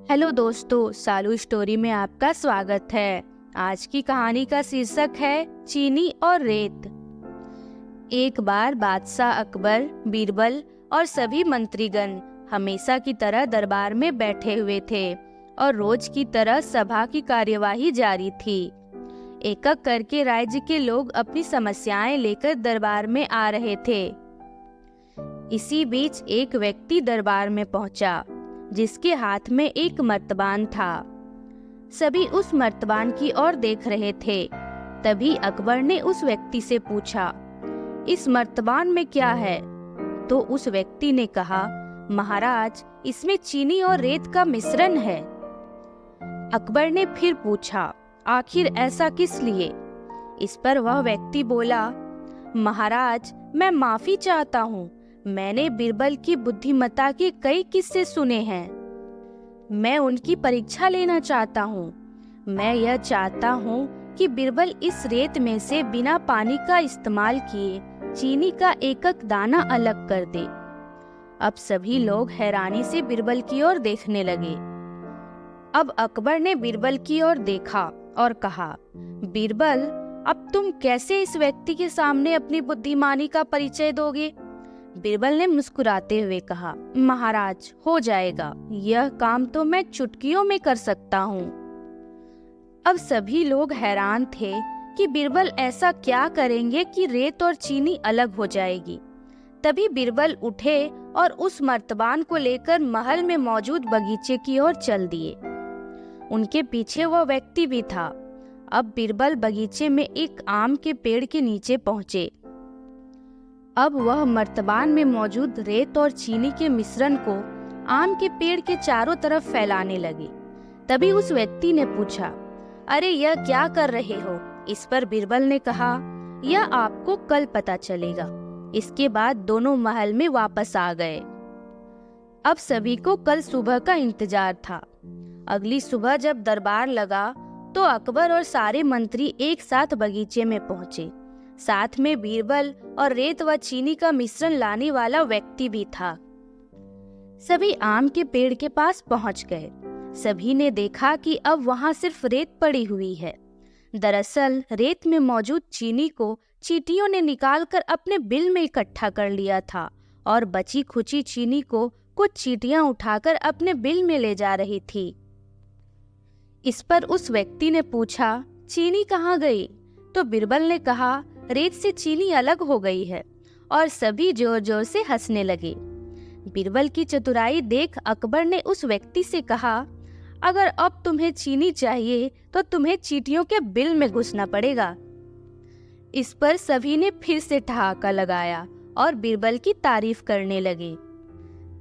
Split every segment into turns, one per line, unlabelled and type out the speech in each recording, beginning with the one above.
Hello दोस्तों, सालू story में आपका स्वागत है। आज की कहानी का शीर्षक है चीनी और रेत। एक बार बादशाह अकबर, बीरबल और सभी मंत्रीगण हमेशा की तरह दरबार में बैठे हुए थे और रोज की तरह सभा की कार्यवाही जारी थी। एक एक करके राज्य के लोग अपनी समस्याएं लेकर दरबार में आ रहे थे। इसी बीच एक व्यक्ति दरबार में पहुंचा जिसके हाथ में एक मर्तबान था। सभी उस मर्तबान की ओर देख रहे थे। तभी अकबर ने उस व्यक्ति से पूछा, इस मर्तबान में क्या है? तो उस व्यक्ति ने कहा, महाराज, इसमें चीनी और रेत का मिश्रण है। अकबर ने फिर पूछा, आखिर ऐसा किस लिए? इस पर वह व्यक्ति बोला, महाराज, मैं माफी चाहता हूँ। मैंने बीरबल की बुद्धिमत्ता के कई किस्से सुने हैं। मैं उनकी परीक्षा लेना चाहता हूँ। मैं यह चाहता हूँ कि बीरबल इस रेत में से बिना पानी का इस्तेमाल किए चीनी का एक एक दाना अलग कर दे। अब सभी लोग हैरानी से बीरबल की ओर देखने लगे। अब अकबर ने बीरबल की ओर देखा और कहा, बीरबल, अब तुम कैसे इस व्यक्ति के सामने अपनी बुद्धिमानी का परिचय दोगे? बीरबल ने मुस्कुराते हुए कहा, महाराज, हो जाएगा। यह काम तो मैं चुटकियों में कर सकता हूँ। अब सभी लोग हैरान थे कि बीरबल ऐसा क्या करेंगे कि रेत और चीनी अलग हो जाएगी। तभी बीरबल उठे और उस मर्तबान को लेकर महल में मौजूद बगीचे की ओर चल दिए। उनके पीछे वह व्यक्ति भी था। अब बीरबल बगीचे में एक आम के पेड़ के नीचे पहुंचे। अब वह मर्तबान में मौजूद रेत और चीनी के मिश्रण को आम के पेड़ के चारों तरफ फैलाने लगे। तभी उस व्यक्ति ने पूछा, अरे यह क्या कर रहे हो? इस पर बीरबल ने कहा, यह आपको कल पता चलेगा। इसके बाद दोनों महल में वापस आ गए। अब सभी को कल सुबह का इंतजार था। अगली सुबह जब दरबार लगा तो अकबर और सारे मंत्री एक साथ बगीचे में पहुंचे। साथ में बीरबल और रेत व चीनी का मिश्रण लाने वाला व्यक्ति भी था। सभी आम के पेड़ के पास पहुंच गए। सभी ने देखा कि अब वहां सिर्फ रेत पड़ी हुई है। दरअसल रेत में मौजूद चीनी को चींटियों ने निकालकर अपने बिल में इकट्ठा कर लिया था और बची खुची चीनी को कुछ चींटियां उठाकर अपने बिल में ले जा रही थी। इस पर उस व्यक्ति ने पूछा, चीनी कहाँ गई? तो बीरबल ने कहा, रेत से चीनी अलग हो गई है। और सभी जोर जोर से हंसने लगे। बीरबल की चतुराई देख अकबर ने उस व्यक्ति से कहा, अगर अब तुम्हें चीनी चाहिए तो तुम्हें चींटियों के बिल में घुसना पड़ेगा। इस पर सभी ने फिर से ठहाका लगाया और बीरबल की तारीफ करने लगे।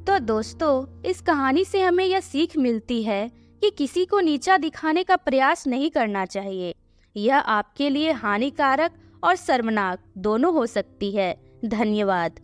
तो दोस्तों, इस कहानी से हमें यह सीख मिलती है कि किसी को नीचा दिखाने का प्रयास नहीं करना चाहिए। यह आपके लिए हानिकारक और शर्मनाक दोनों हो सकती है। धन्यवाद।